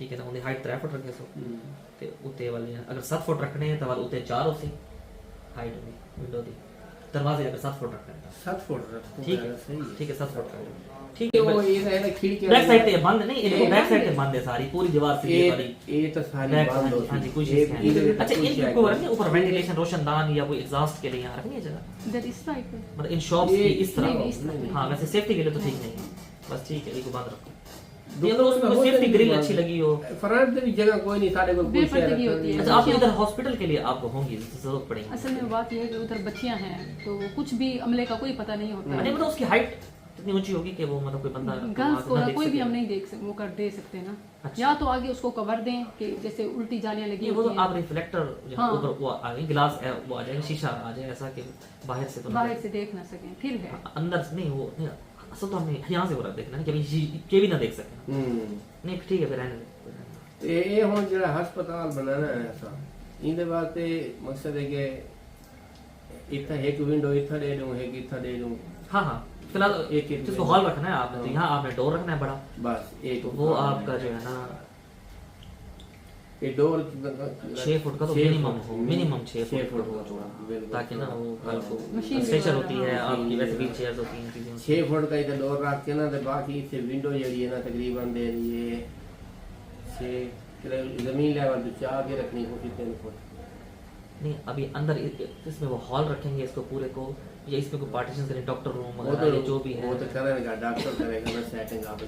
ठीक है ना उन्हें हाइट 3 फुट रखे सो ते उत्ते वाले अगर 7 फुट रखने हैं तो वाले उत्ते 4 हो सी हाइट में विंडो दी दरवाजे अगर 7 फुट रखना है 7 फुट रखो ठीक है सही ठीक है 7 फुट रखो ठीक है है वो ये है ना खिड़की बैक साइड पे बंद नहीं इनको बैक साइड पे बंद है सारी पूरी दीवार से ये वाली ये तो सारी बैक बंद हाँ जी कुछ ये अच्छा इनके ऊपर रखने ऊपर वेंटिलेशन रोशनदान या कोई एग्जॉस्ट के लिए यहाँ रखनी है जगह दैट इज राइट मतलब इन शॉप्स की इस नहीं, तरह इस तरह हाँ वैसे सेफ्टी के लिए तो ठीक नहीं है बस ठीक है इसको बंद रखो ये तो उसमें सेफ्टी ग्रिल अच्छी लगी हो फ्रंट भी जगह कोई नहीं सारे को कुछ बेपर्दगी होती है। अच्छा आप इधर हॉस्पिटल के लिए आपको होंगी जरूरत पड़ेगी असल में बात यह है कि उधर बच्चियां हैं तो कुछ भी अमले का कोई पता नहीं होता नहीं मतलब उसकी हाइट इतनी ऊंची होगी कि वो मतलब कोई बंदा गर्ल्स को ना ना देख कोई भी सके। हम नहीं देख सकते वो कर दे सकते ना अच्छा। या तो आगे उसको कवर दें कि जैसे उल्टी जालियां लगी ये वो होती तो हैं आप रिफ्लेक्टर हाँ। ऊपर वो आ गई गिलास है वो आ जाएगा शीशा आ जाए ऐसा कि बाहर से तो ना बाहर से देख ना सकें फिर है अंदर से नहीं वो नहीं असल तो हमें यहाँ से हो रहा देखना कि अभी के भी ना देख सके नहीं ठीक है फिर रहने दे ये हुन जेड़ा हस्पताल बनाना है ऐसा इंदे वास्ते मकसद है कि इतना एक विंडो इतना दे दूं एक इतना दे दूं हाँ हाँ फिलहाल एक एक जिसको हॉल रखना है आपने तो यहाँ आपने डोर रखना है बड़ा बस एक तो वो आपका जो है ना ये डोर 6 फुट का तो मिनिमम हो मिनिमम 6 6 फुट फुट हो बिल्कुल। ताकि ना वो कल को मशीन स्ट्रेचर होती है हाँ, आपकी वैसे हाँ। व्हील चेयर्स होती हैं चीजें 6 फुट का इधर डोर रख के ना तो बाकी से विंडो जड़ी है ना तकरीबन दे रही है 6 जमीन लेवल तो 4 के रखनी कोशिश 3 फुट नहीं अभी अंदर इसमें वो हॉल रखेंगे इसको पूरे को या इसमें कोई पार्टीशन करें डॉक्टर रूम वो वगैरह तो या जो भी है वो तो करेगा डॉक्टर करेगा ना सेटिंग अपनी